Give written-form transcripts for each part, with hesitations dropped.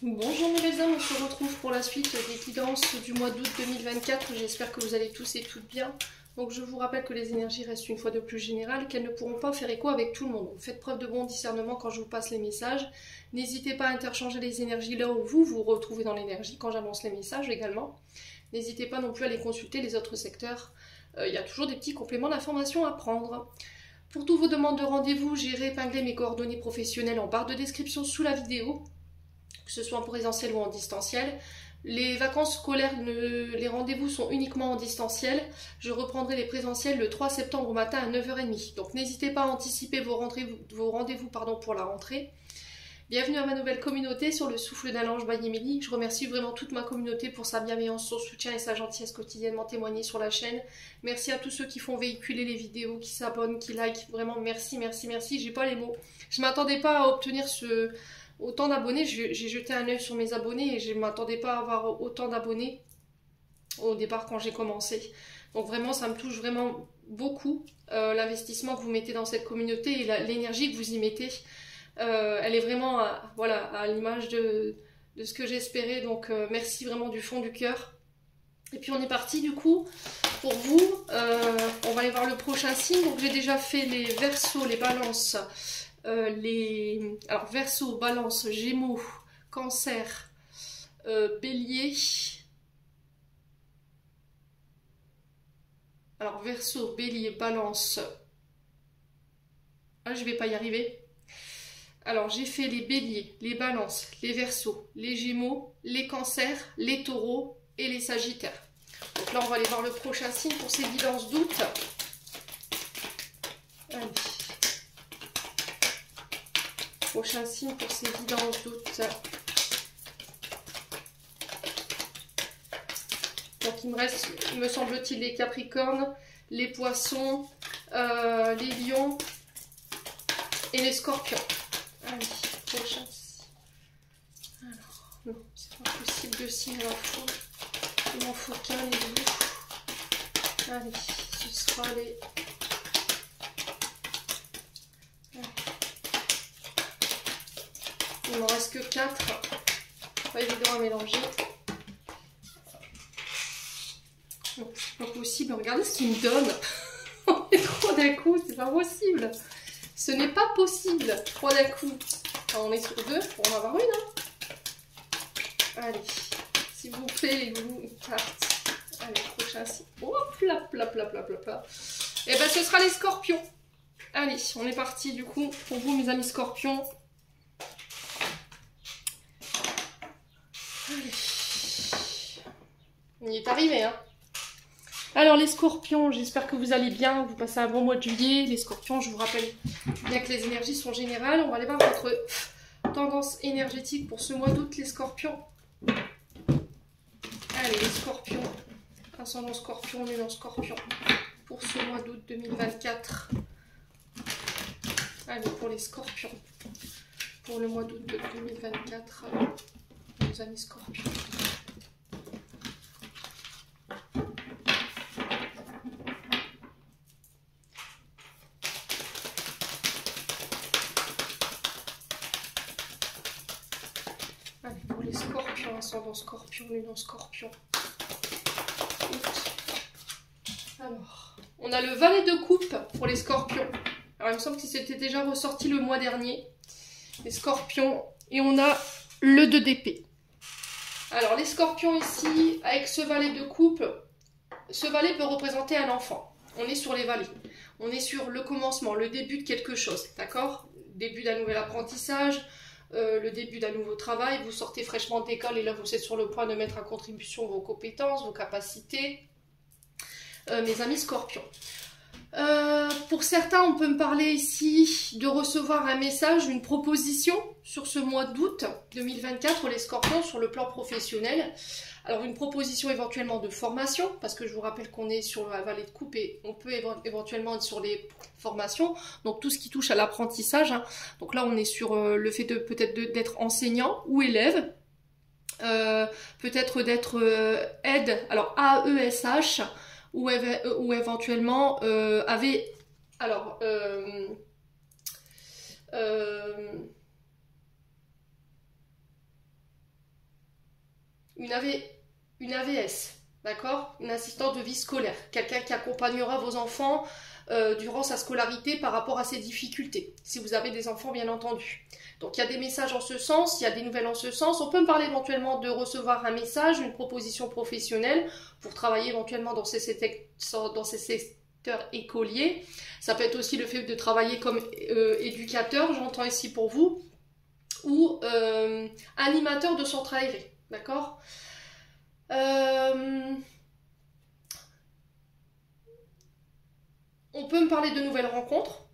Bonjour mes les âmes, on se retrouve pour la suite des guidances du mois d'août 2024. J'espère que vous allez tous et toutes bien. Donc je vous rappelle que les énergies restent une fois de plus générales, qu'elles ne pourront pas faire écho avec tout le monde. Faites preuve de bon discernement quand je vous passe les messages. N'hésitez pas à interchanger les énergies là où vous vous retrouvez dans l'énergie quand j'annonce les messages également. N'hésitez pas non plus à aller consulter les autres secteurs. Il y a toujours des petits compléments d'information à prendre. Pour toutes vos demandes de rendez-vous, j'ai réépinglé mes coordonnées professionnelles en barre de description sous la vidéo, que ce soit en présentiel ou en distanciel. Les vacances scolaires, les rendez-vous sont uniquement en distanciel. Je reprendrai les présentiels le 3 septembre au matin à 9h30. Donc n'hésitez pas à anticiper vos rendez-vous pour la rentrée. Bienvenue à ma nouvelle communauté sur le souffle d'un ange by Emily. Je remercie vraiment toute ma communauté pour sa bienveillance, son soutien et sa gentillesse quotidiennement témoignée sur la chaîne. Merci à tous ceux qui font véhiculer les vidéos, qui s'abonnent, qui likent. Vraiment merci, merci, merci. J'ai pas les mots. Je m'attendais pas à obtenir autant d'abonnés. J'ai jeté un œil sur mes abonnés et je ne m'attendais pas à avoir autant d'abonnés au départ quand j'ai commencé. Donc vraiment, ça me touche vraiment beaucoup, l'investissement que vous mettez dans cette communauté et l'énergie que vous y mettez. Elle est vraiment à l'image de ce que j'espérais. Donc merci vraiment du fond du cœur. Et puis on est parti du coup pour vous. On va aller voir le prochain signe. Donc j'ai déjà fait les Verseaux, les Balances. Alors Verseau, Balance, Gémeaux, Cancer, Bélier. Alors Verseau, Bélier, Balance. Ah, je vais pas y arriver. Alors j'ai fait les Béliers, les Balances, les Verseaux, les Gémeaux, les Cancers, les Taureaux et les Sagittaires. Donc là on va aller voir le prochain signe pour ces guidances d'août. Allez. Prochain signe pour ces guidances d'août. Donc il me reste, me semble-t-il, les Capricornes, les Poissons, les Lions et les Scorpions. Allez, prochain signe. Alors, non, c'est pas possible de signes à la fois. Il m'en faut qu'un, les deux. Allez, ce sera les... Il m'en reste que 4. Pas évident à mélanger. Non, c'est pas possible. Regardez ce qu'il me donne. On est trop d'un coup, c'est pas possible. Ce n'est pas possible. 3 d'un coup. Alors, on est sur 2 pour en avoir une. Hein. Allez, s'il vous plaît, les goûts, une carte. Allez, prochain signe. Hop là, là, là, là, là, là. Et ben, ce sera les Scorpions. Allez, on est parti du coup pour vous, mes amis Scorpions. Allez. On y est arrivé, hein. Alors les Scorpions, j'espère que vous allez bien, vous passez un bon mois de juillet. Les Scorpions, je vous rappelle bien que les énergies sont générales. On va aller voir votre tendance énergétique pour ce mois d'août, les Scorpions. Allez, les Scorpions, ascendant Scorpion, lune en Scorpion, pour ce mois d'août 2024. Allez, pour les Scorpions, pour le mois d'août 2024, nos amis Scorpions. Allez, pour les Scorpions, ascendant Scorpion, lune en Scorpion. Alors, on a le valet de coupe pour les Scorpions. Alors, il me semble que c'était déjà ressorti le mois dernier. Les Scorpions. Et on a le 2 d'épée. Alors, les Scorpions ici, avec ce valet de coupe, ce valet peut représenter un enfant. On est sur les valets. On est sur le commencement, le début de quelque chose, d'accord? Début d'un nouvel apprentissage, le début d'un nouveau travail. Vous sortez fraîchement d'école et là, vous êtes sur le point de mettre à contribution vos compétences, vos capacités. Mes amis Scorpions. Pour certains, on peut me parler ici de recevoir un message, une proposition sur ce mois d'août 2024, les Scorpions, sur le plan professionnel. Alors, une proposition éventuellement de formation, parce que je vous rappelle qu'on est sur la vallée de coupe et on peut éventuellement être sur les formations, donc tout ce qui touche à l'apprentissage. Hein. Donc là, on est sur le fait de peut-être d'être enseignant ou élève, peut-être d'être aide, alors AESH, ou éventuellement avait alors une, AV, une AVS, d'accord? Une assistante de vie scolaire, quelqu'un qui accompagnera vos enfants durant sa scolarité par rapport à ses difficultés, si vous avez des enfants bien entendu. Donc il y a des messages en ce sens, il y a des nouvelles en ce sens. On peut me parler éventuellement de recevoir un message, une proposition professionnelle pour travailler éventuellement dans ces secteurs écoliers. Ça peut être aussi le fait de travailler comme éducateur, j'entends ici pour vous, ou animateur de centre aéré, d'accord? On peut me parler de nouvelles rencontres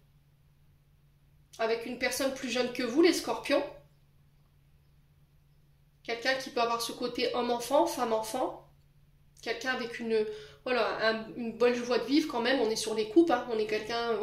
avec une personne plus jeune que vous, les scorpions. Quelqu'un qui peut avoir ce côté homme-enfant, femme-enfant. Quelqu'un avec une bonne joie de vivre quand même. On est sur les coupes, hein. On est quelqu'un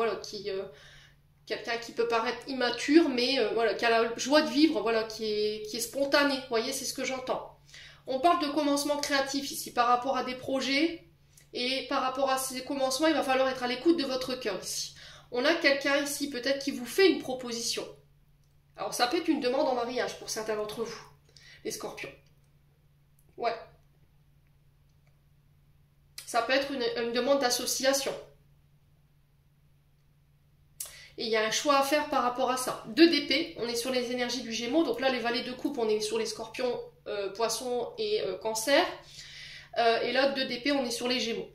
quelqu'un qui peut paraître immature, mais qui a la joie de vivre, qui est spontané. Vous voyez, c'est ce que j'entends. On parle de commencement créatif ici par rapport à des projets. Et par rapport à ces commencements, il va falloir être à l'écoute de votre cœur ici. On a quelqu'un ici peut-être qui vous fait une proposition. Alors ça peut être une demande en mariage pour certains d'entre vous, les scorpions. Ouais. Ça peut être une demande d'association. Et il y a un choix à faire par rapport à ça. 2 d'épée, on est sur les énergies du Gémeaux. Donc là, les valets de coupe, on est sur les scorpions, poissons et cancer. Et là, 2 d'épée, on est sur les Gémeaux.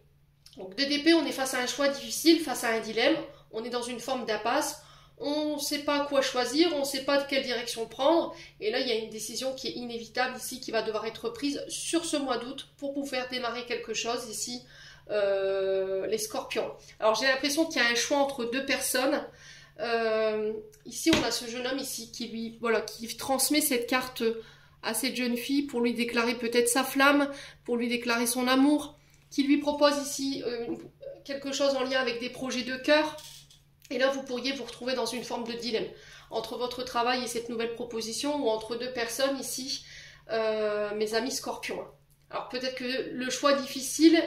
Donc 2 d'épée, on est face à un choix difficile, face à un dilemme. On est dans une forme d'impasse. On ne sait pas quoi choisir, on ne sait pas de quelle direction prendre. Et là, il y a une décision qui est inévitable ici, qui va devoir être prise sur ce mois d'août pour vous faire démarrer quelque chose ici, les scorpions. Alors j'ai l'impression qu'il y a un choix entre 2 personnes. Ici, on a ce jeune homme ici qui transmet cette carte à cette jeune fille pour lui déclarer peut-être sa flamme, pour lui déclarer son amour, qui lui propose ici quelque chose en lien avec des projets de cœur. Et là, vous pourriez vous retrouver dans une forme de dilemme entre votre travail et cette nouvelle proposition, ou entre 2 personnes ici, mes amis scorpions. Alors peut-être que le choix est difficile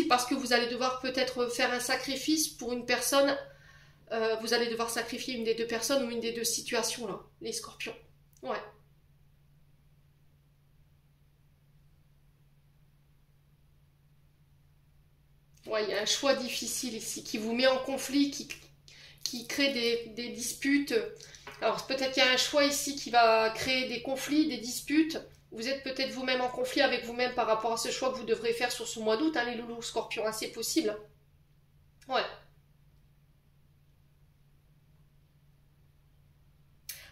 parce que vous allez devoir peut-être faire un sacrifice pour une personne. Vous allez devoir sacrifier une des 2 personnes ou une des 2 situations là, les scorpions. Ouais. Ouais, il y a un choix difficile ici qui vous met en conflit, qui crée des disputes. Alors peut-être qu'il y a un choix ici qui va créer des conflits, des disputes. Vous êtes peut-être vous-même en conflit avec vous-même par rapport à ce choix que vous devrez faire sur ce mois d'août, hein, les loulous scorpions, hein, c'est possible. Ouais.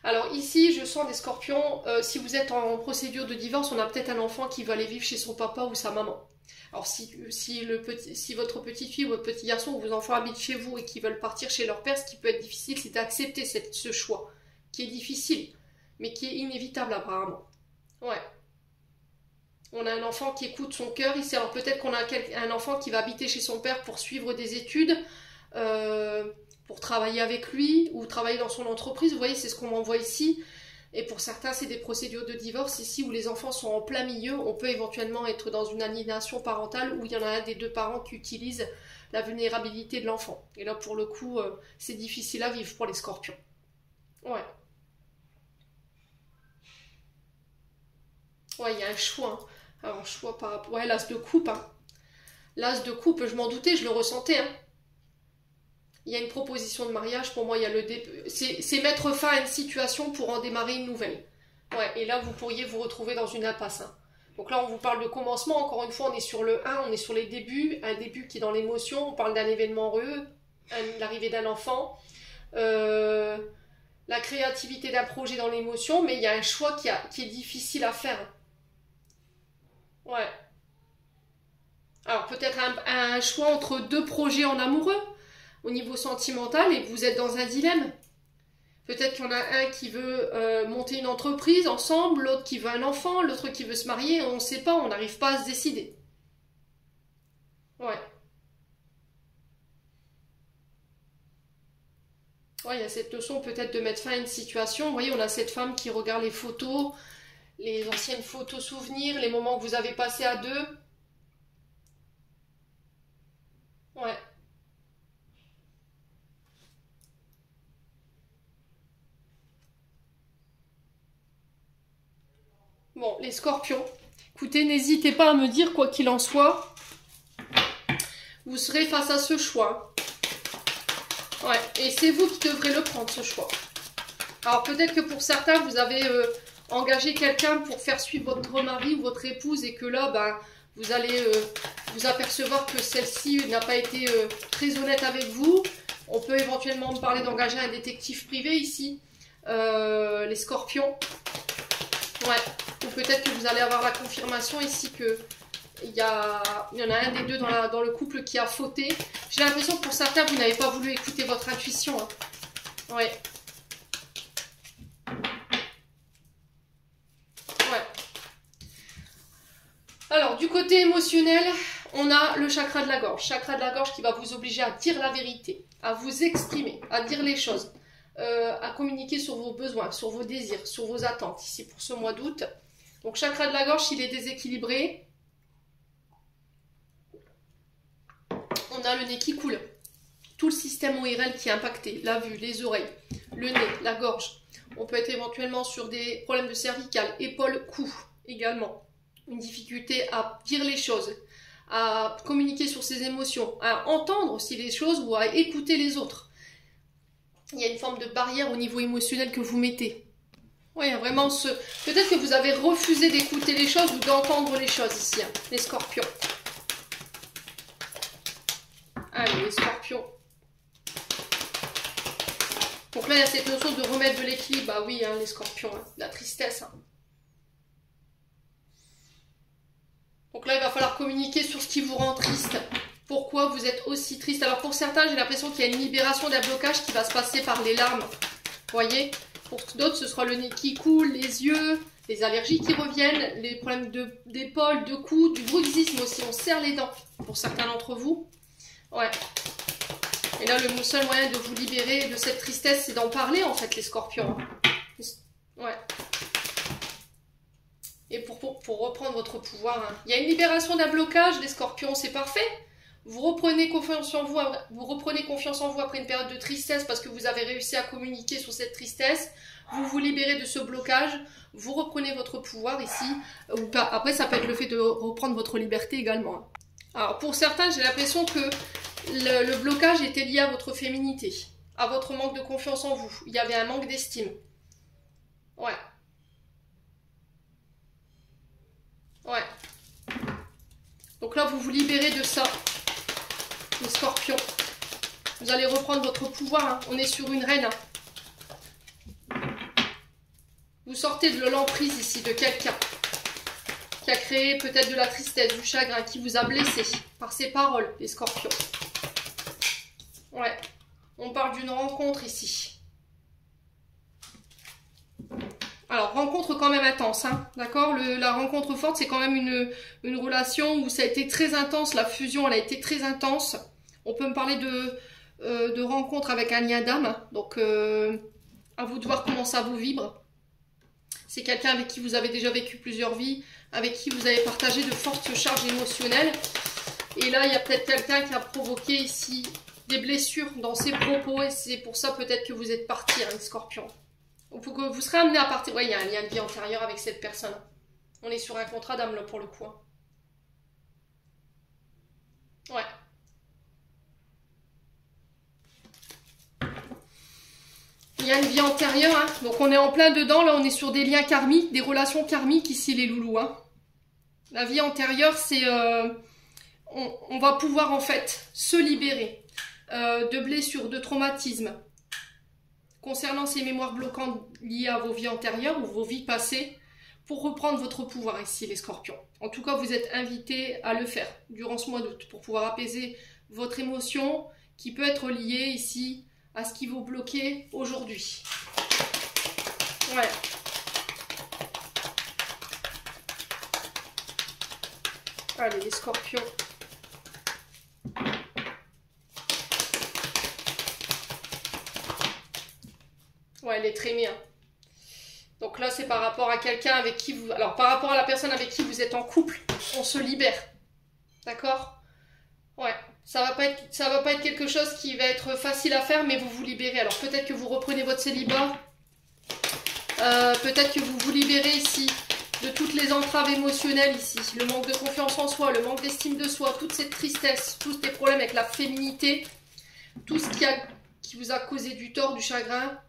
Alors ici, je sens des scorpions, si vous êtes en procédure de divorce, on a peut-être un enfant qui va aller vivre chez son papa ou sa maman. Alors si votre petite fille ou votre petit garçon ou vos enfants habitent chez vous et qu'ils veulent partir chez leur père, ce qui peut être difficile, c'est d'accepter ce choix, qui est difficile, mais qui est inévitable apparemment. Ouais. On a un enfant qui écoute son cœur ici, alors peut-être qu'on a un enfant qui va habiter chez son père pour suivre des études, pour travailler avec lui, ou travailler dans son entreprise, vous voyez, c'est ce qu'on m'envoie ici. Et pour certains, c'est des procédures de divorce ici où les enfants sont en plein milieu. On peut éventuellement être dans une aliénation parentale où il y en a un des 2 parents qui utilise la vulnérabilité de l'enfant. Et là, pour le coup, c'est difficile à vivre pour les scorpions. Ouais. Ouais, il y a un choix. Hein. Alors, un choix par rapport... Ouais, l'as de coupe. Hein. L'as de coupe, je m'en doutais, je le ressentais. Hein. Il y a une proposition de mariage, pour moi, il y a c'est mettre fin à une situation pour en démarrer une nouvelle. Ouais, et là, vous pourriez vous retrouver dans une impasse. Hein. Donc là, on vous parle de commencement. Encore une fois, on est sur le 1, on est sur les débuts. Un début qui est dans l'émotion. On parle d'un événement heureux, l'arrivée d'un enfant. La créativité d'un projet dans l'émotion. Mais il y a un choix qui est difficile à faire. Ouais. Alors, peut-être un choix entre 2 projets en amoureux au niveau sentimental et vous êtes dans un dilemme. Peut-être qu'il y en a un qui veut monter une entreprise ensemble, l'autre qui veut un enfant, l'autre qui veut se marier, on ne sait pas, on n'arrive pas à se décider. Ouais. Ouais, il y a cette notion peut-être de mettre fin à une situation. Vous voyez, on a cette femme qui regarde les photos, les anciennes photos souvenirs, les moments que vous avez passés à 2. Ouais. Bon, les scorpions, écoutez, n'hésitez pas à me dire, quoi qu'il en soit, vous serez face à ce choix. Ouais, et c'est vous qui devrez le prendre, ce choix. Alors peut-être que pour certains, vous avez engagé quelqu'un pour faire suivre votre mari ou votre épouse et que là, ben, vous allez vous apercevoir que celle-ci n'a pas été très honnête avec vous. On peut éventuellement parler d'engager un détective privé ici, les scorpions. Ouais, ou peut-être que vous allez avoir la confirmation ici que il y en a un des deux dans le couple qui a fauté. J'ai l'impression que pour certains, vous n'avez pas voulu écouter votre intuition. Hein. Ouais. Ouais. Alors, du côté émotionnel, on a le chakra de la gorge. Chakra de la gorge qui va vous obliger à dire la vérité, à vous exprimer, à dire les choses, à communiquer sur vos besoins, sur vos désirs, sur vos attentes, ici pour ce mois d'août. Donc, chakra de la gorge, il est déséquilibré. On a le nez qui coule, tout le système ORL qui est impacté, la vue, les oreilles, le nez, la gorge. On peut être éventuellement sur des problèmes de cervicales, épaules, cou également. Une difficulté à dire les choses, à communiquer sur ses émotions, à entendre aussi les choses ou à écouter les autres. Il y a une forme de barrière au niveau émotionnel que vous mettez. Oui, il y a vraiment ce... Peut-être que vous avez refusé d'écouter les choses ou d'entendre les choses ici, hein, les scorpions. Allez, les scorpions. Donc là, il y a cette notion de remettre de l'équilibre. Bah oui, hein, les scorpions, hein, la tristesse. Hein. Donc là, il va falloir communiquer sur ce qui vous rend triste. Pourquoi vous êtes aussi triste? Alors pour certains, j'ai l'impression qu'il y a une libération d'un blocage qui va se passer par les larmes. Vous voyez? Pour d'autres, ce sera le nez qui coule, les yeux, les allergies qui reviennent, les problèmes d'épaule, de cou, du bruxisme aussi. On serre les dents pour certains d'entre vous. Ouais. Et là, le seul moyen de vous libérer de cette tristesse, c'est d'en parler, en fait, les scorpions. Ouais. Et pour reprendre votre pouvoir, hein. Il y a une libération d'un blocage, les scorpions, c'est parfait. Vous reprenez confiance en vous, après une période de tristesse parce que vous avez réussi à communiquer sur cette tristesse. Vous vous libérez de ce blocage, vous reprenez votre pouvoir ici. Après, ça peut être le fait de reprendre votre liberté également. Alors, pour certains, j'ai l'impression que le blocage était lié à votre féminité, à votre manque de confiance en vous. Il y avait un manque d'estime. Ouais. Ouais. Donc là, vous vous libérez de ça, les scorpions. Vous allez reprendre votre pouvoir. Hein. On est sur une reine. Hein. Vous sortez de l'emprise ici de quelqu'un qui a créé peut-être de la tristesse, du chagrin, qui vous a blessé par ses paroles, les scorpions. Ouais. On parle d'une rencontre ici. Alors, rencontre quand même intense, hein, d'accord? La rencontre forte, c'est quand même une relation où ça a été très intense, la fusion, elle a été très intense. On peut me parler de rencontre avec un lien d'âme, donc à vous de voir comment ça vous vibre. C'est quelqu'un avec qui vous avez déjà vécu plusieurs vies, avec qui vous avez partagé de fortes charges émotionnelles. Et là, il y a peut-être quelqu'un qui a provoqué ici des blessures dans ses propos, et c'est pour ça peut-être que vous êtes partis, hein, les scorpions. Vous serez amené à partir. Ouais, il y a un lien de vie antérieur avec cette personne. On est sur un contrat d'âme là pour le coup. Ouais. Il y a une vie antérieure, hein. Donc on est en plein dedans. Là, on est sur des liens karmiques, des relations karmiques ici, les loulous. Hein. La vie antérieure, c'est on va pouvoir en fait se libérer de blessures, de traumatismes. Concernant ces mémoires bloquantes liées à vos vies antérieures ou vos vies passées, pour reprendre votre pouvoir ici, les scorpions. En tout cas, vous êtes invités à le faire durant ce mois d'août pour pouvoir apaiser votre émotion qui peut être liée ici à ce qui vous bloquait aujourd'hui. Ouais. Allez, les scorpions. Ouais, elle est très bien. Donc là, c'est par rapport à quelqu'un avec qui vous... Alors, par rapport à la personne avec qui vous êtes en couple, on se libère. D'accord? Ouais. Ça va pas être quelque chose qui va être facile à faire, mais vous vous libérez. Alors, peut-être que vous reprenez votre célibat. Peut-être que vous vous libérez ici de toutes les entraves émotionnelles ici. Le manque de confiance en soi, le manque d'estime de soi, toute cette tristesse, tous ces problèmes avec la féminité, tout ce qui vous a causé du tort, du chagrin,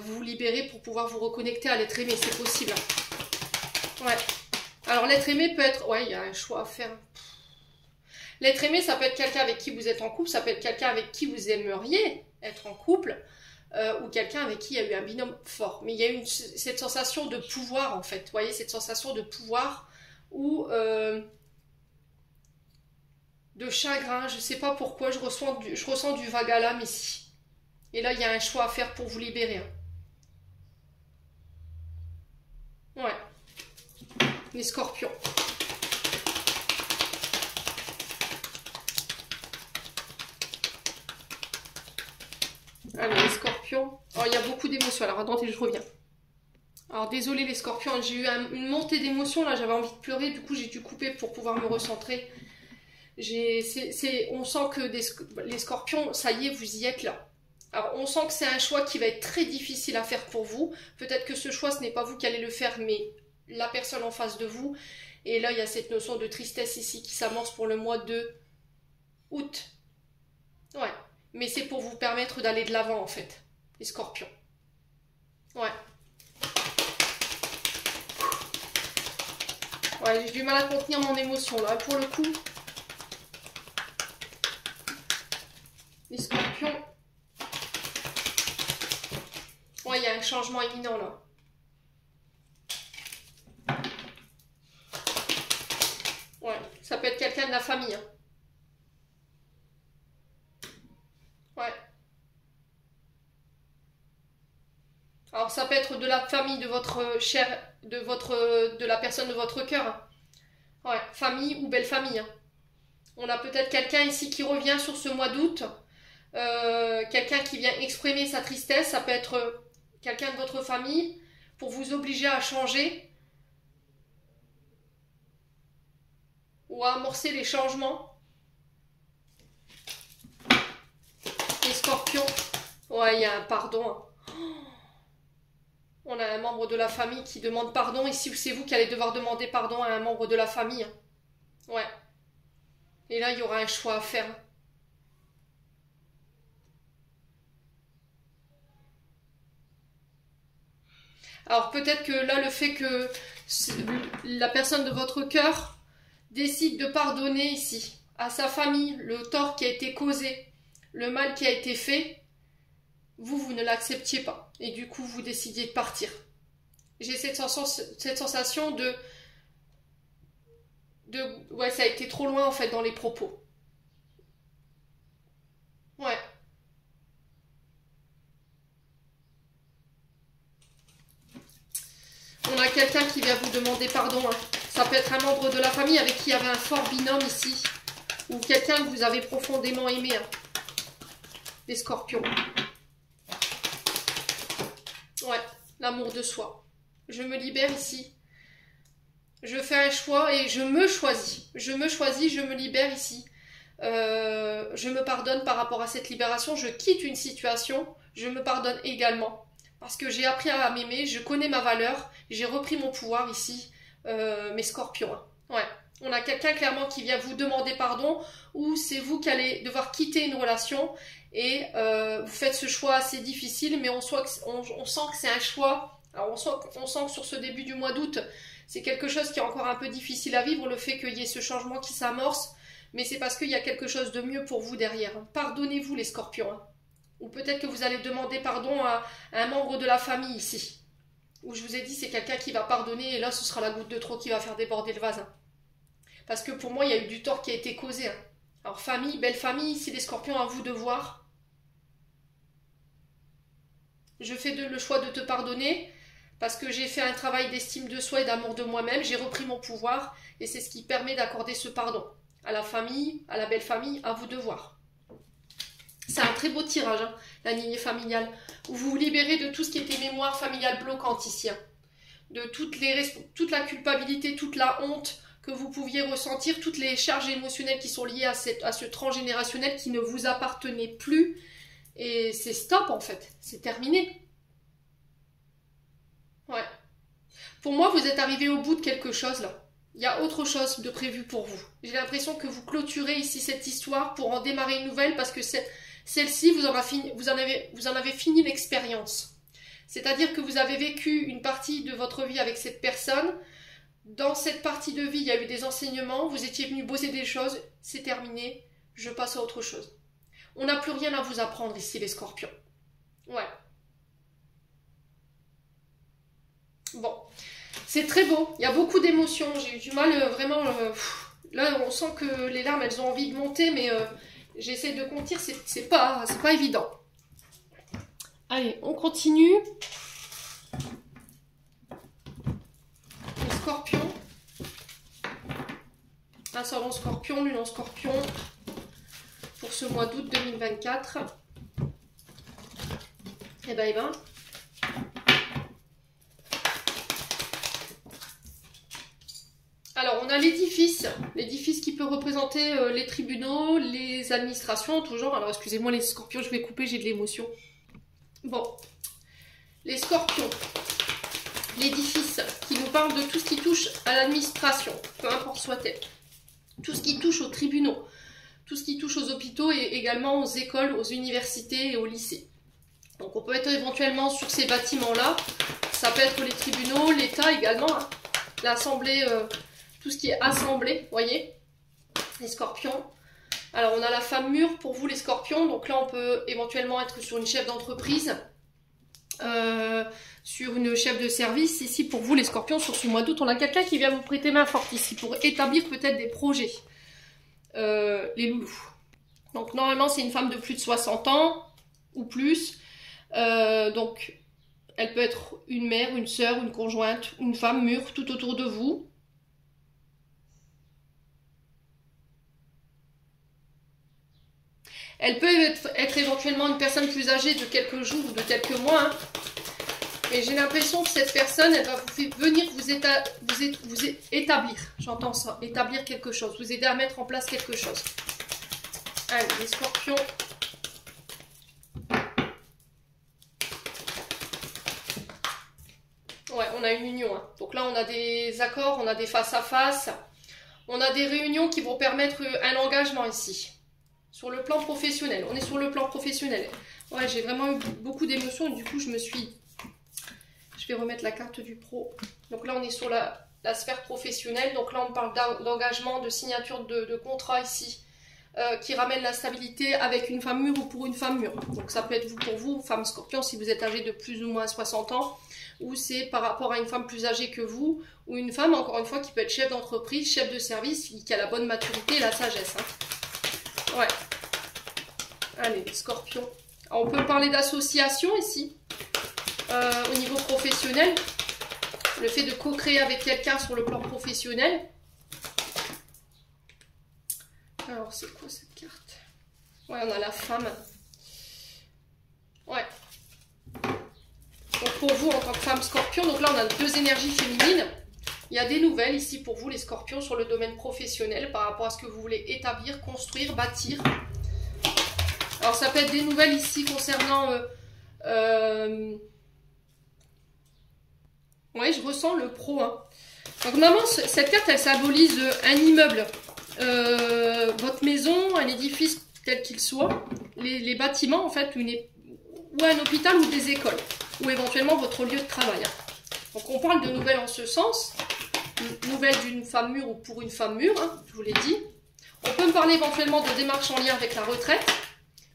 vous vous libérez pour pouvoir vous reconnecter à l'être aimé, c'est possible. Ouais. Alors l'être aimé peut être... Ouais, il y a un choix à faire. L'être aimé, ça peut être quelqu'un avec qui vous êtes en couple, ça peut être quelqu'un avec qui vous aimeriez être en couple, ou quelqu'un avec qui il y a eu un binôme fort. Mais il y a eu cette sensation de pouvoir, en fait. Vous voyez, cette sensation de pouvoir ou de chagrin. Je ne sais pas pourquoi, je ressens du vague à l'âme ici. Et là, il y a un choix à faire pour vous libérer. Hein. Ouais. Les scorpions. Alors, les scorpions. Alors, il y a beaucoup d'émotions. Alors, attendez, je reviens. Alors, désolé les scorpions, j'ai eu une montée d'émotions. Là, j'avais envie de pleurer. Du coup, j'ai dû couper pour pouvoir me recentrer. On sent que les scorpions, ça y est, vous y êtes là. Alors, on sent que c'est un choix qui va être très difficile à faire pour vous. Peut-être que ce choix, ce n'est pas vous qui allez le faire, mais la personne en face de vous. Et là, il y a cette notion de tristesse ici qui s'amorce pour le mois de août. Ouais. Mais c'est pour vous permettre d'aller de l'avant, en fait, les scorpions. Ouais. Ouais, j'ai du mal à contenir mon émotion, là, pour le coup. Les scorpions. Ouais, il y a un changement imminent, là. Ouais, ça peut être quelqu'un de la famille, hein. Ouais. Alors ça peut être de la famille de votre cher, de la personne de votre cœur. Hein. Ouais, famille ou belle famille. Hein. On a peut-être quelqu'un ici qui revient sur ce mois d'août. Quelqu'un qui vient exprimer sa tristesse. Ça peut être quelqu'un de votre famille pour vous obliger à changer ou à amorcer les changements. Les scorpions. Ouais, il y a un pardon. Hein. On a un membre de la famille qui demande pardon. Ici, c'est vous qui allez devoir demander pardon à un membre de la famille. Ouais. Et là, il y aura un choix à faire. Alors, peut-être que là, le fait que la personne de votre cœur décide de pardonner ici à sa famille le tort qui a été causé, le mal qui a été fait, vous ne l'acceptiez pas. Et du coup, vous décidiez de partir. J'ai cette sensation de... Ouais, ça a été trop loin, en fait, dans les propos. Ouais. On a quelqu'un qui vient vous demander pardon. Hein. Ça peut être un membre de la famille avec qui il y avait un fort binôme ici. Ou quelqu'un que vous avez profondément aimé. Hein. Les scorpions. Ouais, l'amour de soi. Je me libère ici. Je fais un choix et je me choisis. Je me choisis, je me libère ici. Je me pardonne par rapport à cette libération. Je quitte une situation. Je me pardonne également. Parce que j'ai appris à m'aimer. Je connais ma valeur. J'ai repris mon pouvoir ici. Mes scorpions. Hein. Ouais. On a quelqu'un clairement qui vient vous demander pardon. Ou c'est vous qui allez devoir quitter une relation. Et vous faites ce choix assez difficile, mais on sent que c'est un choix. Alors on sent que sur ce début du mois d'août, c'est quelque chose qui est encore un peu difficile à vivre, le fait qu'il y ait ce changement qui s'amorce, mais c'est parce qu'il y a quelque chose de mieux pour vous derrière. Pardonnez-vous les scorpions. Hein. Ou peut-être que vous allez demander pardon à un membre de la famille ici. Où je vous ai dit, c'est quelqu'un qui va pardonner, et là ce sera la goutte de trop qui va faire déborder le vase. Hein. Parce que pour moi, il y a eu du tort qui a été causé. Hein. Alors famille, belle famille, ici les scorpions, à vous de voir. Je fais le choix de te pardonner parce que j'ai fait un travail d'estime de soi et d'amour de moi-même. J'ai repris mon pouvoir et c'est ce qui permet d'accorder ce pardon. À la famille, à la belle famille, à vous de voir. C'est un très beau tirage, hein, la lignée familiale. Où vous vous libérez de tout ce qui était mémoire familiale bloquante ici. Hein. De toute la culpabilité, toute la honte que vous pouviez ressentir, toutes les charges émotionnelles qui sont liées à ce transgénérationnel qui ne vous appartenait plus. Et c'est stop en fait, c'est terminé. Ouais. Pour moi, vous êtes arrivé au bout de quelque chose là. Il y a autre chose de prévu pour vous. J'ai l'impression que vous clôturez ici cette histoire pour en démarrer une nouvelle parce que celle-ci, vous en avez fini l'expérience. C'est-à-dire que vous avez vécu une partie de votre vie avec cette personne. Dans cette partie de vie, il y a eu des enseignements. Vous étiez venu bosser des choses. C'est terminé. Je passe à autre chose. On n'a plus rien à vous apprendre ici, les scorpions. Ouais. Bon. C'est très beau. Il y a beaucoup d'émotions. J'ai eu du mal, vraiment... là, on sent que les larmes, elles ont envie de monter, mais j'essaie de contenir. C'est pas évident. Allez, on continue. Les scorpions. Ascendant scorpion, lune en scorpion. Pour ce mois d'août 2024. Eh ben. Alors, on a l'édifice qui peut représenter les tribunaux, les administrations, tout genre. Alors, excusez-moi les scorpions, je vais couper, j'ai de l'émotion. Bon, les scorpions, l'édifice qui nous parle de tout ce qui touche à l'administration, peu importe soit-elle. Tout ce qui touche aux tribunaux, tout ce qui touche aux hôpitaux et également aux écoles, aux universités et aux lycées. Donc, on peut être éventuellement sur ces bâtiments-là. Ça peut être les tribunaux, l'État également, hein, l'Assemblée... tout ce qui est assemblée, voyez, les scorpions. Alors, on a la femme mûre pour vous, les scorpions. Donc là, on peut éventuellement être sur une chef d'entreprise, sur une chef de service. Ici, pour vous, les scorpions, sur ce mois d'août, on a quelqu'un qui vient vous prêter main forte ici pour établir peut-être des projets. Les loulous. Donc, normalement, c'est une femme de plus de 60 ans ou plus. Donc, elle peut être une mère, une sœur, une conjointe, une femme mûre tout autour de vous. Elle peut être éventuellement une personne plus âgée de quelques jours ou de quelques mois. Hein. Mais j'ai l'impression que cette personne, elle va venir vous établir. J'entends ça. Établir quelque chose. Vous aider à mettre en place quelque chose. Allez, les scorpions. Ouais, on a une union. Hein. Donc là, on a des accords, on a des face-à-face. On a des réunions qui vont permettre un engagement ici. Sur le plan professionnel, on est sur le plan professionnel. Ouais, j'ai vraiment eu beaucoup d'émotions et du coup, je vais remettre la carte du pro. Donc là, on est sur la sphère professionnelle. Donc là, on parle d'engagement, de signature de contrat ici, qui ramène la stabilité avec une femme mûre ou pour une femme mûre. Donc ça peut être pour vous, femme scorpion, si vous êtes âgé de plus ou moins 60 ans, ou c'est par rapport à une femme plus âgée que vous, ou une femme, encore une fois, qui peut être chef d'entreprise, chef de service, qui a la bonne maturité et la sagesse. Hein. Ouais. Allez, scorpion. Alors, on peut parler d'association ici, au niveau professionnel. Le fait de co-créer avec quelqu'un sur le plan professionnel. Alors, c'est quoi cette carte? Ouais, on a la femme. Ouais. Donc, pour vous, en tant que femme scorpion, donc là, on a deux énergies féminines. Il y a des nouvelles ici pour vous, les scorpions, sur le domaine professionnel par rapport à ce que vous voulez établir, construire, bâtir. Alors, ça peut être des nouvelles ici concernant... Oui, je ressens le pro. Hein. Donc, normalement, cette carte, elle symbolise un immeuble, votre maison, un édifice tel qu'il soit, les bâtiments, en fait, ou un hôpital ou des écoles, ou éventuellement votre lieu de travail. Hein. Donc, on parle de nouvelles en ce sens. Nouvelle d'une femme mûre ou pour une femme mûre, hein, je vous l'ai dit. On peut me parler éventuellement de démarches en lien avec la retraite.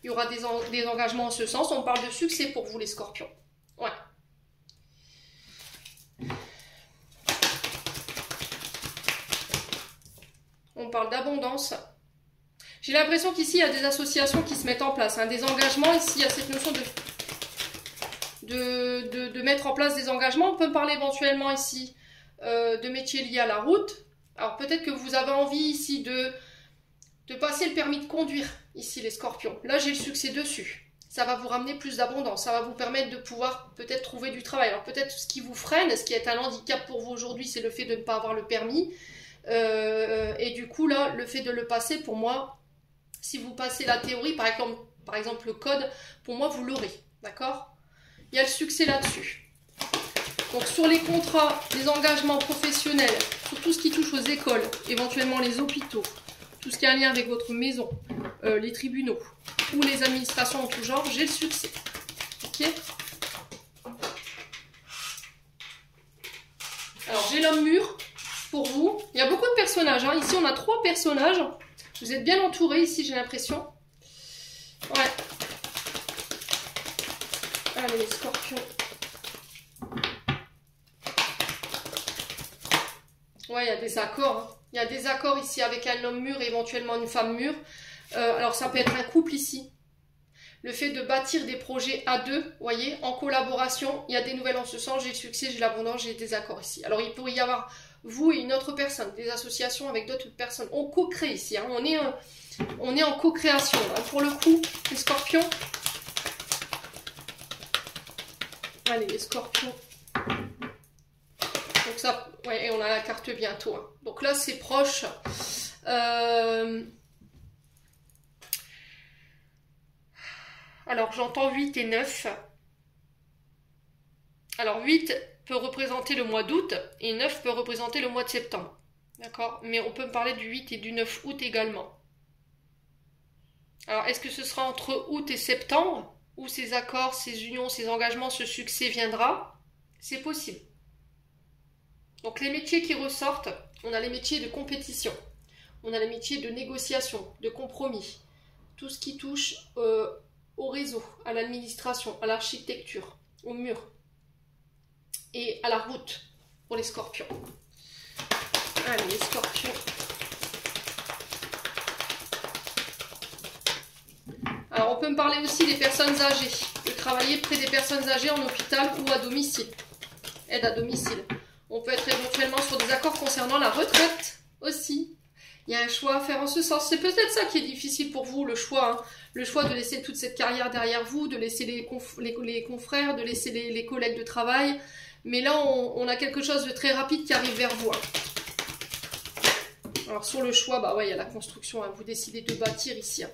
Il y aura des engagements en ce sens. On parle de succès pour vous, les scorpions. Ouais. On parle d'abondance. J'ai l'impression qu'ici, il y a des associations qui se mettent en place. Hein, des engagements, ici, il y a cette notion de mettre en place des engagements. On peut me parler éventuellement ici de métiers liés à la route. Alors peut-être que vous avez envie ici de passer le permis de conduire, ici les scorpions. Là j'ai le succès dessus. Ça va vous ramener plus d'abondance, ça va vous permettre de pouvoir peut-être trouver du travail. Alors peut-être ce qui vous freine, ce qui est un handicap pour vous aujourd'hui, c'est le fait de ne pas avoir le permis. Et du coup là, le fait de le passer, pour moi, si vous passez la théorie, par exemple le code, pour moi vous l'aurez, d'accord? Il y a le succès là-dessus. Donc sur les contrats, les engagements professionnels, sur tout ce qui touche aux écoles, éventuellement les hôpitaux, tout ce qui a un lien avec votre maison, les tribunaux ou les administrations en tout genre, j'ai le succès. Ok? Alors j'ai l'homme mûr pour vous. Il y a beaucoup de personnages. Hein. Ici on a 3 personnages. Vous êtes bien entourés ici, j'ai l'impression. Ouais. Allez les scorpions. Ouais, il y a des accords. Hein. Il y a des accords ici avec un homme mûr et éventuellement une femme mûre. Alors ça peut être un couple ici. Le fait de bâtir des projets à deux, vous voyez, en collaboration, il y a des nouvelles en ce sens, j'ai le succès, j'ai l'abondance, j'ai des accords ici. Alors il pourrait y avoir vous et une autre personne, des associations avec d'autres personnes. On co-crée ici, hein. On est en co-création. Hein. Pour le coup, les scorpions. Allez, les scorpions. Donc ça, ouais, et on a la carte bientôt. Hein. Donc là, c'est proche. Alors, j'entends 8 et 9. Alors, 8 peut représenter le mois d'août et 9 peut représenter le mois de septembre. D'accord? Mais on peut me parler du 8 et du 9 août également. Alors, est-ce que ce sera entre août et septembre où ces accords, ces unions, ces engagements, ce succès viendra? C'est possible. Donc, les métiers qui ressortent, on a les métiers de compétition. On a les métiers de négociation, de compromis. Tout ce qui touche au réseau, à l'administration, à l'architecture, au mur et à la route pour les scorpions. Allez, les scorpions. Alors, on peut me parler aussi des personnes âgées, de travailler près des personnes âgées en hôpital ou à domicile. Aide à domicile. On peut être éventuellement sur des accords concernant la retraite aussi. Il y a un choix à faire en ce sens. C'est peut-être ça qui est difficile pour vous, le choix. Hein. Le choix de laisser toute cette carrière derrière vous, de laisser les confrères, de laisser les collègues de travail. Mais là, on a quelque chose de très rapide qui arrive vers vous. Hein. Alors sur le choix, bah ouais, il y a la construction. Hein. Vous décidez de bâtir ici. Hein.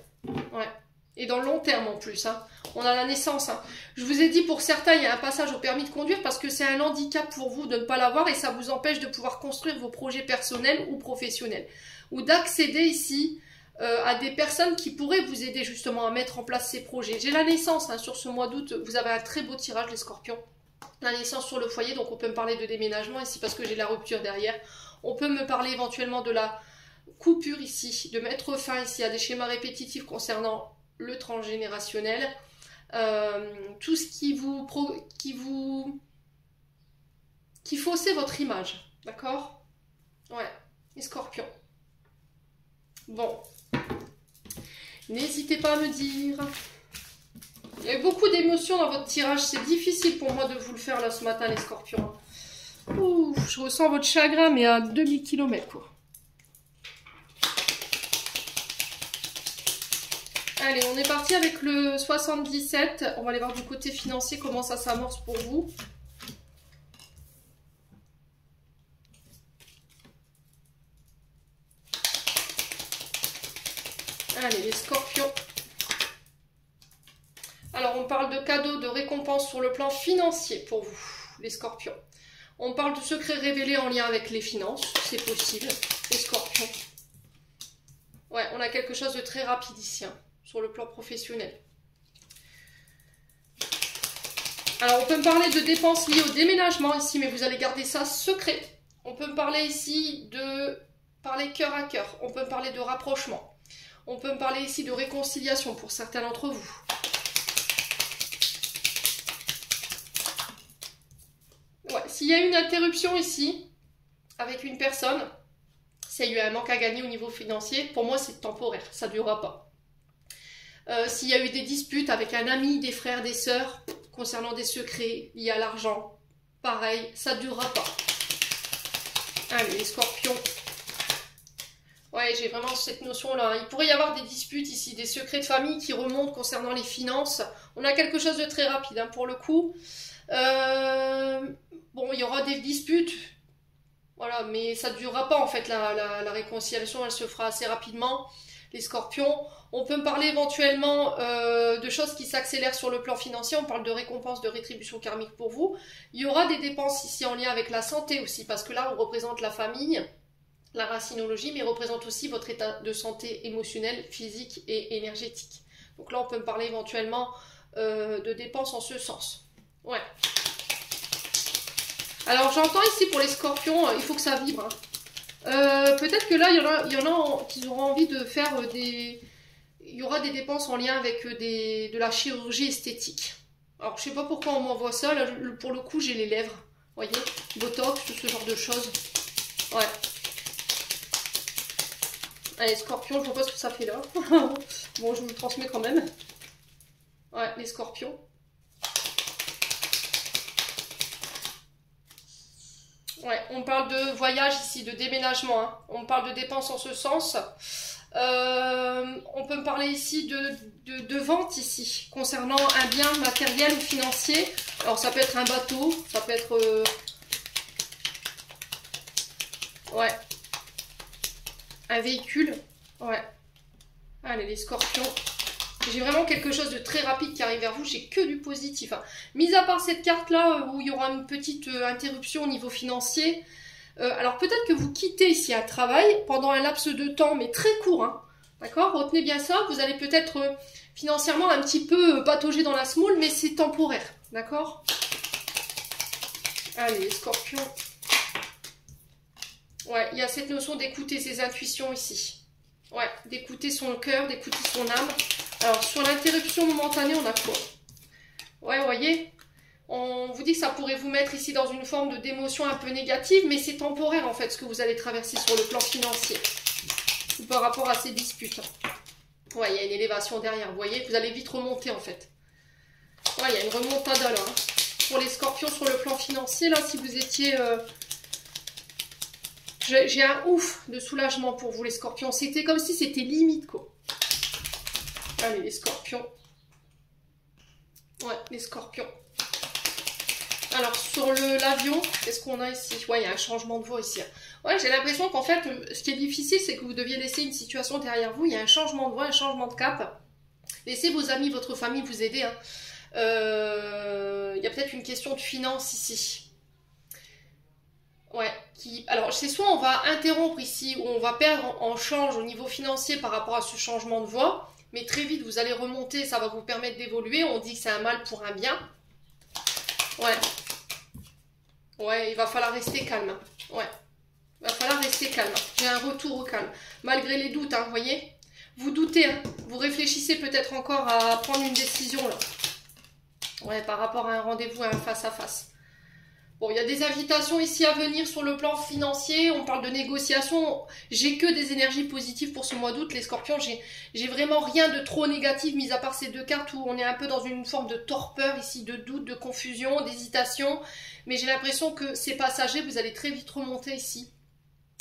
Ouais. Et dans le long terme en plus. Hein. On a la naissance. Hein. Je vous ai dit, pour certains, il y a un passage au permis de conduire parce que c'est un handicap pour vous de ne pas l'avoir et ça vous empêche de pouvoir construire vos projets personnels ou professionnels. Ou d'accéder ici à des personnes qui pourraient vous aider justement à mettre en place ces projets. J'ai la naissance hein, sur ce mois d'août, vous avez un très beau tirage les scorpions. La naissance sur le foyer, donc on peut me parler de déménagement ici parce que j'ai la rupture derrière. On peut me parler éventuellement de la coupure ici, de mettre fin ici à des schémas répétitifs concernant le transgénérationnel. Tout ce qui faussait votre image, d'accord? Ouais, les scorpions. Bon, n'hésitez pas à me dire. Il y a eu beaucoup d'émotions dans votre tirage. C'est difficile pour moi de vous le faire là ce matin, les scorpions. Ouh, je ressens votre chagrin, mais à 2000 km, quoi. Allez, on est parti avec le 77. On va aller voir du côté financier comment ça s'amorce pour vous. Allez, les scorpions. Alors, on parle de cadeaux, de récompenses sur le plan financier pour vous, les scorpions. On parle de secrets révélés en lien avec les finances, c'est possible, les scorpions. Ouais, on a quelque chose de très rapide ici, hein, sur le plan professionnel. Alors, on peut me parler de dépenses liées au déménagement ici, mais vous allez garder ça secret. On peut me parler ici de parler cœur à cœur. On peut me parler de rapprochement. On peut me parler ici de réconciliation pour certains d'entre vous. Ouais, s'il y a une interruption ici, avec une personne, s'il y a eu un manque à gagner au niveau financier, pour moi c'est temporaire, ça ne durera pas. S'il y a eu des disputes avec un ami, des frères, des sœurs, concernant des secrets liés à l'argent, pareil, ça ne durera pas. Allez, les scorpions. Ouais, j'ai vraiment cette notion-là. Il pourrait y avoir des disputes ici, des secrets de famille qui remontent concernant les finances. On a quelque chose de très rapide, hein, pour le coup. Bon, il y aura des disputes. Voilà, mais ça ne durera pas, en fait, la réconciliation, elle se fera assez rapidement. les scorpions. On peut me parler éventuellement de choses qui s'accélèrent sur le plan financier. On parle de récompense, de rétribution karmique pour vous. Il y aura des dépenses ici en lien avec la santé aussi, parce que là, on représente la famille, la racinologie, mais représente aussi votre état de santé émotionnelle, physique et énergétique. Donc là, on peut me parler éventuellement de dépenses en ce sens. Ouais. Alors, j'entends ici pour les scorpions, il faut que ça vibre. Peut-être que là, il y en a qui auront envie de faire des... Il y aura des dépenses en lien avec de la chirurgie esthétique. Alors, je sais pas pourquoi on m'envoie ça. Là, pour le coup, j'ai les lèvres. Vous voyez, botox, tout ce genre de choses. Ouais. Allez, scorpions, je vois pas ce que ça fait là. Bon, je vous le transmets quand même. Ouais, les scorpions. Ouais, on parle de voyage ici, de déménagement. Hein. On parle de dépenses en ce sens. On peut me parler ici de vente ici, concernant un bien matériel ou financier. Alors ça peut être un bateau, ça peut être... ouais. Un véhicule. Ouais. Allez, les scorpions. J'ai vraiment quelque chose de très rapide qui arrive vers vous. J'ai que du positif. Hein. Mis à part cette carte-là, où il y aura une petite interruption au niveau financier. Alors peut-être que vous quittez ici un travail pendant un laps de temps, mais très court. Hein. D'accord? Retenez bien ça. Vous allez peut-être financièrement un petit peu patauger dans la semoule, mais c'est temporaire. D'accord? Allez, les scorpions. Ouais, il y a cette notion d'écouter ses intuitions ici. Ouais, d'écouter son cœur, d'écouter son âme. Alors, sur l'interruption momentanée, on a quoi? Ouais, vous voyez, on vous dit que ça pourrait vous mettre ici dans une forme d'émotion un peu négative, mais c'est temporaire, en fait, ce que vous allez traverser sur le plan financier. Par rapport à ces disputes. Ouais, il y a une élévation derrière, vous voyez, vous allez vite remonter, en fait. Ouais, il y a une remontada, là. Hein. Pour les scorpions, sur le plan financier, là, si vous étiez... J'ai un ouf de soulagement pour vous, les scorpions. C'était comme si c'était limite, quoi. Allez, les scorpions. Ouais, les scorpions. Alors, sur l'avion, qu'est-ce qu'on a ici? Ouais, il y a un changement de voie ici. Ouais, j'ai l'impression qu'en fait, ce qui est difficile, c'est que vous deviez laisser une situation derrière vous. Il y a un changement de voie, un changement de cap. Laissez vos amis, votre famille vous aider. Hein. Il y a peut-être une question de finance ici. Ouais, alors c'est soit on va interrompre ici, ou on va perdre en change au niveau financier par rapport à ce changement de voie, mais très vite vous allez remonter, ça va vous permettre d'évoluer. On dit que c'est un mal pour un bien. Ouais. Ouais, il va falloir rester calme. Ouais. Il va falloir rester calme. J'ai un retour au calme. Malgré les doutes, hein, vous voyez. Vous doutez, hein. Vous réfléchissez peut-être encore à prendre une décision, là. Ouais, par rapport à un rendez-vous, à un face-à-face. Bon, il y a des invitations ici à venir sur le plan financier. On parle de négociation. J'ai que des énergies positives pour ce mois d'août, les scorpions. J'ai vraiment rien de trop négatif, mis à part ces deux cartes où on est un peu dans une forme de torpeur ici, de doute, de confusion, d'hésitation. Mais j'ai l'impression que c'est passager. Vous allez très vite remonter ici.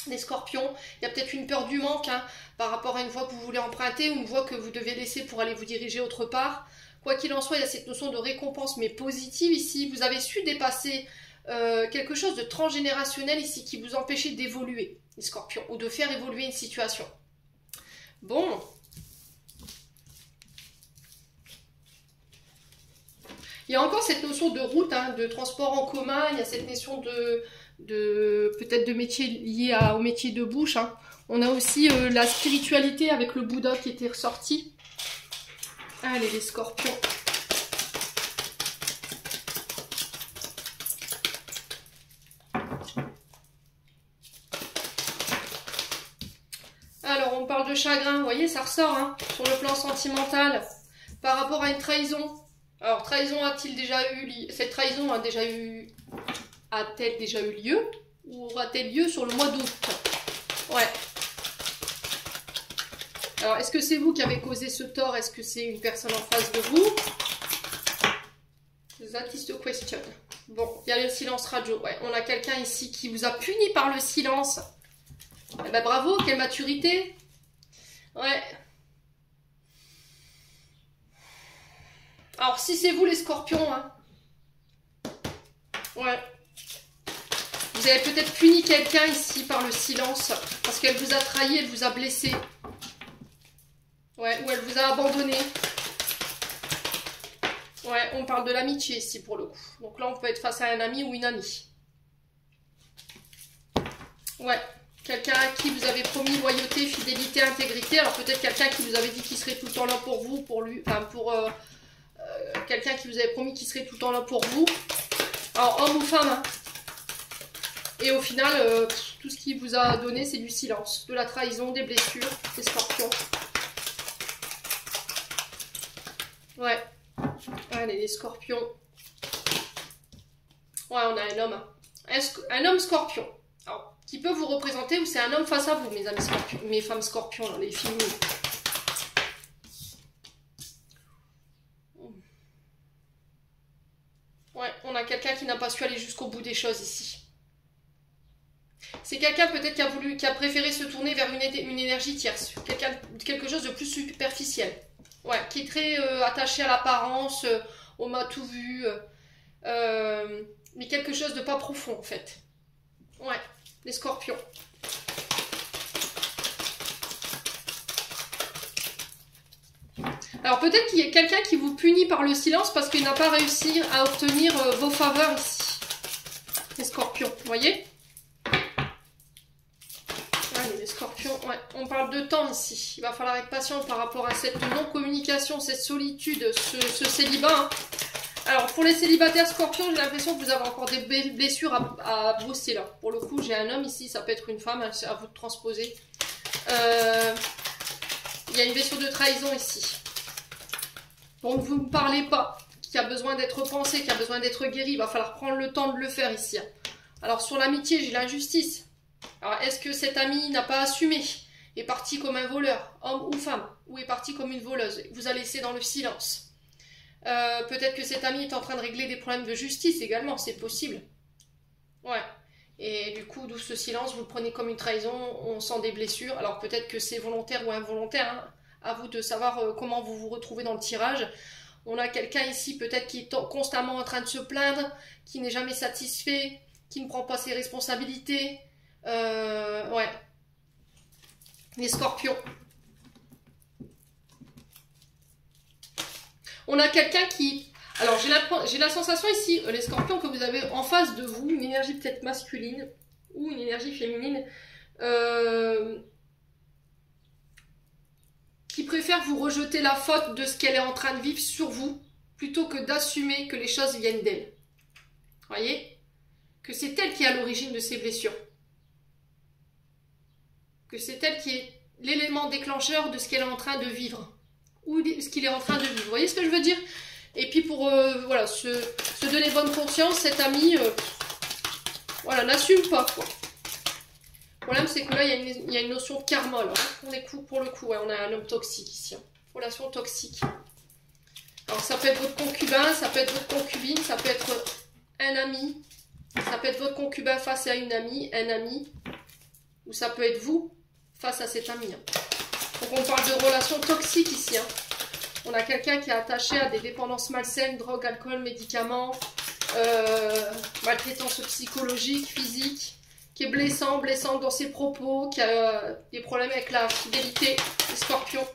Les scorpions, il y a peut-être une peur du manque hein, par rapport à une voie que vous voulez emprunter ou une voie que vous devez laisser pour aller vous diriger autre part. Quoi qu'il en soit, il y a cette notion de récompense, mais positive ici. Vous avez su dépasser quelque chose de transgénérationnel ici qui vous empêchait d'évoluer, les scorpions, ou de faire évoluer une situation. Bon. Il y a encore cette notion de route, hein, de transport en commun. Il y a cette notion peut-être de métier lié au métier de bouche. Hein. On a aussi la spiritualité avec le Bouddha qui était ressorti. Allez, les scorpions. Alors, on parle de chagrin. Vous voyez, ça ressort hein, sur le plan sentimental par rapport à une trahison. Alors, trahison a-t-il déjà eu... Cette trahison a-t-elle déjà eu lieu ou aura-t-elle lieu sur le mois d'août? Ouais. Alors, est-ce que c'est vous qui avez causé ce tort? Est-ce que c'est une personne en face de vous? That is the question. Bon, il y a le silence radio. Ouais, on a quelqu'un ici qui vous a puni par le silence. Eh ben, bravo, quelle maturité. Ouais. Alors, si c'est vous les scorpions, hein. Ouais. Vous avez peut-être puni quelqu'un ici par le silence. Parce qu'elle vous a trahi, elle vous a blessé. Ouais, ou elle vous a abandonné. Ouais, on parle de l'amitié ici pour le coup. Donc là, on peut être face à un ami ou une amie. Ouais, quelqu'un à qui vous avez promis loyauté, fidélité, intégrité. Alors peut-être quelqu'un qui vous avait dit qu'il serait tout le temps là pour vous, pour lui, enfin pour quelqu'un qui vous avait promis qu'il serait tout le temps là pour vous. Alors homme ou femme, hein. Et au final, tout ce qu'il vous a donné, c'est du silence, de la trahison, des blessures, des scorpions. Ouais. Allez, les scorpions. Ouais, on a un homme. Un homme scorpion. Alors, qui peut vous représenter ou c'est un homme face à vous, mes amis scorpions, mes femmes scorpions, là, les filles. Ouais, on a quelqu'un qui n'a pas su aller jusqu'au bout des choses ici. C'est quelqu'un peut-être qui a préféré se tourner vers une énergie tierce. Quelque chose de plus superficiel. Ouais, qui est très attaché à l'apparence, on m'a tout vu. Mais quelque chose de pas profond en fait. Ouais, les scorpions. Alors peut-être qu'il y a quelqu'un qui vous punit par le silence parce qu'il n'a pas réussi à obtenir vos faveurs ici. Les scorpions, vous voyez? Allez, les scorpions, ouais, on parle de temps ici. Il va falloir être patient par rapport à cette non-communication, cette solitude, ce célibat. Hein. Alors pour les célibataires scorpions, j'ai l'impression que vous avez encore des blessures à bosser là. Pour le coup, j'ai un homme ici, ça peut être une femme, c'est à vous de transposer. Il y a une blessure de trahison ici. Donc vous ne me parlez pas, qui a besoin d'être pensé, qui a besoin d'être guéri, il va falloir prendre le temps de le faire ici. Alors sur l'amitié, j'ai l'injustice. Alors est-ce que cet ami n'a pas assumé, est parti comme un voleur, homme ou femme, ou est parti comme une voleuse, vous a laissé dans le silence. Peut-être que cet ami est en train de régler des problèmes de justice également, c'est possible. Ouais. Et du coup, d'où ce silence, vous le prenez comme une trahison, on sent des blessures. Alors peut-être que c'est volontaire ou involontaire, hein. À vous de savoir comment vous vous retrouvez dans le tirage. On a quelqu'un ici peut-être qui est constamment en train de se plaindre, qui n'est jamais satisfait, qui ne prend pas ses responsabilités. Ouais. Les scorpions. On a quelqu'un qui... Alors j'ai la sensation ici, les scorpions, que vous avez en face de vous une énergie peut-être masculine ou une énergie féminine qui préfère vous rejeter la faute de ce qu'elle est en train de vivre sur vous plutôt que d'assumer que les choses viennent d'elle. Voyez? Que c'est elle qui est à l'origine de ces blessures. Que c'est elle qui est l'élément déclencheur de ce qu'elle est en train de vivre. Ou ce qu'il est en train de vivre. Vous voyez ce que je veux dire? Et puis pour voilà, se donner bonne conscience, cet ami voilà, n'assume pas quoi. Le problème c'est que là il y a une notion de karma là, hein. Pour le coup, ouais, on a un homme toxique ici. Hein. Relation toxique. Alors ça peut être votre concubin, ça peut être votre concubine, ça peut être un ami, ça peut être votre concubin face à une amie, un ami, ou ça peut être vous face à cet ami. Hein. Donc on parle de relations toxiques ici. Hein. On a quelqu'un qui est attaché à des dépendances malsaines, drogue, alcool, médicaments, maltraitance psychologique, physique, qui est blessant dans ses propos, qui a des problèmes avec la fidélité, les scorpions.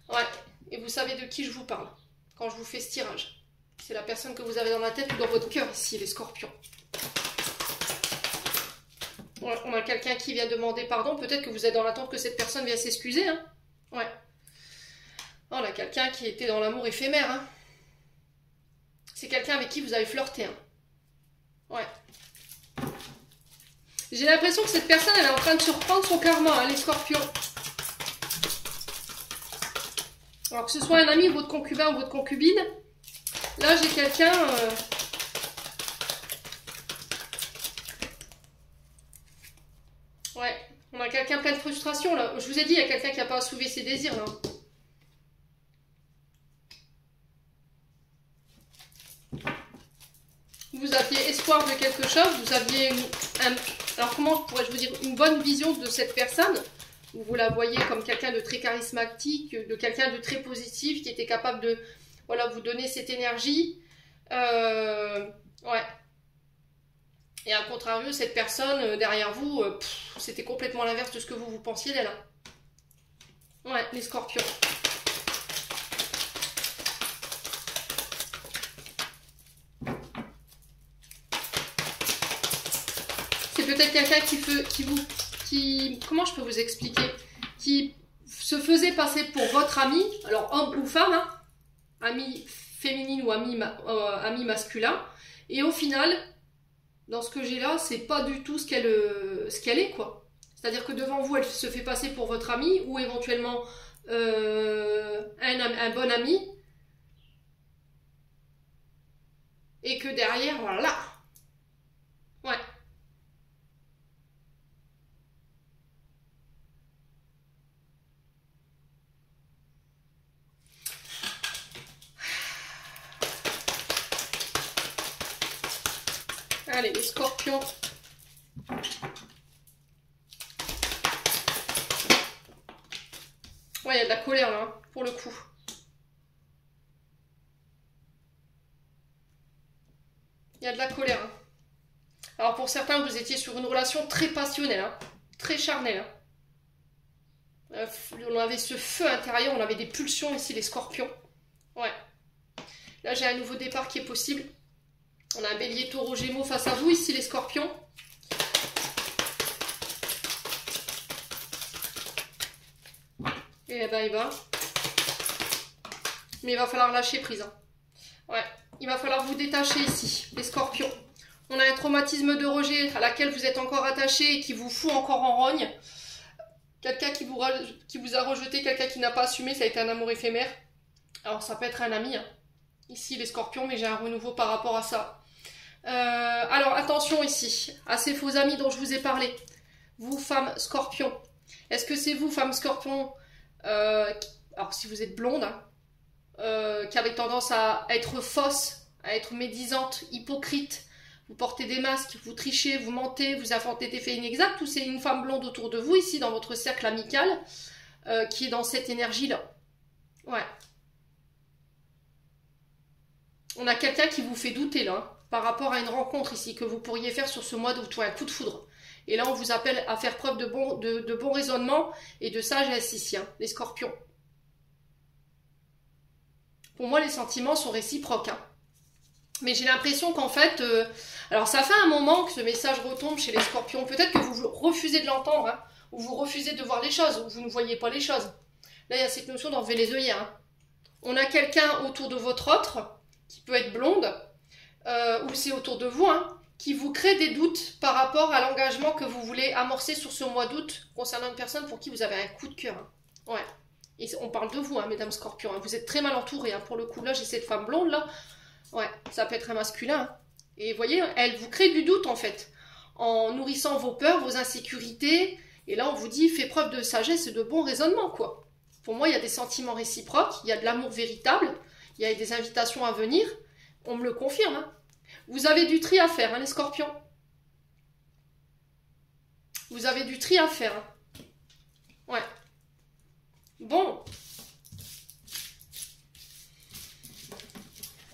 Ouais, et vous savez de qui je vous parle quand je vous fais ce tirage. C'est la personne que vous avez dans la tête ou dans votre cœur ici, les scorpions. Ouais, on a quelqu'un qui vient demander pardon, peut-être que vous êtes dans l'attente que cette personne vienne s'excuser. Hein. Ouais. On a quelqu'un qui était dans l'amour éphémère. Hein. C'est quelqu'un avec qui vous avez flirté. Hein. Ouais. J'ai l'impression que cette personne, elle est en train de surprendre son karma, hein, les scorpions. Alors que ce soit un ami, votre concubin ou votre concubine, là j'ai quelqu'un... Ouais, on a quelqu'un plein de frustration là. Je vous ai dit, il y a quelqu'un qui n'a pas assouvi ses désirs là. Vous aviez espoir de quelque chose, vous aviez alors comment pourrais-je vous dire, une bonne vision de cette personne. Vous la voyez comme quelqu'un de très charismatique, de quelqu'un de très positif, qui était capable de voilà, vous donner cette énergie. Ouais. Et à contrario, cette personne derrière vous, c'était complètement l'inverse de ce que vous pensiez d'elle. Hein. Ouais, les scorpions. C'est peut-être quelqu'un comment je peux vous expliquer? Qui se faisait passer pour votre ami, alors homme ou femme, hein, ami féminine ou ami masculin, et au final, dans ce que j'ai là, c'est pas du tout ce qu'elle est, quoi. C'est-à-dire que devant vous, elle se fait passer pour votre ami, ou éventuellement un bon ami, et que derrière, voilà. Ouais. Allez, les scorpions. Ouais, il y a de la colère là, hein, pour le coup. Il y a de la colère. Hein. Alors pour certains, vous étiez sur une relation très passionnelle, hein, très charnelle. Hein. On avait ce feu intérieur, on avait des pulsions ici, les scorpions. Ouais. Là, j'ai un nouveau départ qui est possible. On a un bélier, taureau, gémeaux face à vous, ici, les scorpions. Et ben, il va. Mais il va falloir lâcher prise. Hein. Ouais. Il va falloir vous détacher ici, les scorpions. On a un traumatisme de rejet à laquelle vous êtes encore attaché et qui vous fout encore en rogne. Quelqu'un qui vous a rejeté, quelqu'un qui n'a pas assumé, ça a été un amour éphémère. Alors ça peut être un ami, hein. Ici les scorpions, mais j'ai un renouveau par rapport à ça. Alors attention ici, à ces faux amis dont je vous ai parlé. Vous, femmes scorpions. Est-ce que c'est vous, femmes scorpions, alors si vous êtes blonde, hein, qui avez tendance à être fausse, à être médisante, hypocrite, vous portez des masques, vous trichez, vous mentez, vous inventez des faits inexacts, ou c'est une femme blonde autour de vous, ici, dans votre cercle amical, qui est dans cette énergie-là. Ouais. On a quelqu'un qui vous fait douter, là, hein, par rapport à une rencontre, ici, que vous pourriez faire sur ce mois d'août, un coup de foudre. Et là, on vous appelle à faire preuve de bon raisonnement et de sagesse, ici, hein, les scorpions. Pour moi, les sentiments sont réciproques, hein. Mais j'ai l'impression qu'en fait, alors ça fait un moment que ce message retombe chez les scorpions. Peut-être que vous refusez de l'entendre, hein, ou vous refusez de voir les choses, ou vous ne voyez pas les choses. Là, il y a cette notion d'enlever les œillères. Hein. On a quelqu'un autour de votre autre, qui peut être blonde, ou c'est autour de vous, hein, qui vous crée des doutes par rapport à l'engagement que vous voulez amorcer sur ce mois d'août concernant une personne pour qui vous avez un coup de cœur. Hein. Ouais. Et on parle de vous, hein, mesdames scorpions. Hein. Vous êtes très mal entourées. Hein. Pour le coup, là, j'ai cette femme blonde, là. Ouais, ça peut être un masculin. Hein. Et vous voyez, elle vous crée du doute, en fait. En nourrissant vos peurs, vos insécurités. Et là, on vous dit, fais preuve de sagesse et de bon raisonnement, quoi. Pour moi, il y a des sentiments réciproques. Il y a de l'amour véritable. Il y a des invitations à venir. On me le confirme. Hein. Vous avez du tri à faire, hein, les scorpions. Vous avez du tri à faire. Hein. Ouais. Bon.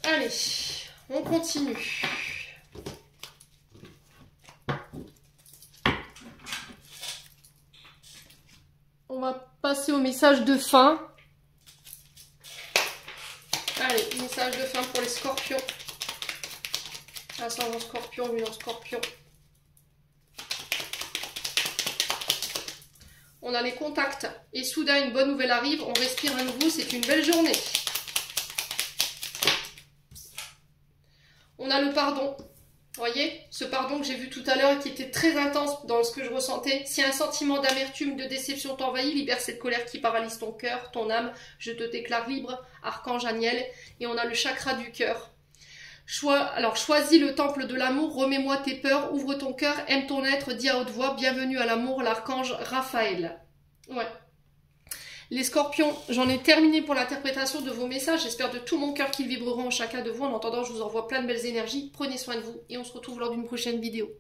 Allez, on continue. On va passer au message de fin. Allez, message de fin pour les scorpions. Ascendant scorpion, lune scorpion. On a les contacts. Et soudain, une bonne nouvelle arrive. On respire à nouveau. C'est une belle journée. On a le pardon. Vous voyez, ce pardon que j'ai vu tout à l'heure qui était très intense dans ce que je ressentais. Si un sentiment d'amertume, de déception t'envahit, libère cette colère qui paralyse ton cœur, ton âme. Je te déclare libre, archange Aniel. Et on a le chakra du cœur. Alors, choisis le temple de l'amour, remets-moi tes peurs, ouvre ton cœur, aime ton être, dis à haute voix, bienvenue à l'amour, l'archange Raphaël. Ouais. Les scorpions, j'en ai terminé pour l'interprétation de vos messages. J'espère de tout mon cœur qu'ils vibreront en chacun de vous. En attendant, je vous envoie plein de belles énergies. Prenez soin de vous et on se retrouve lors d'une prochaine vidéo.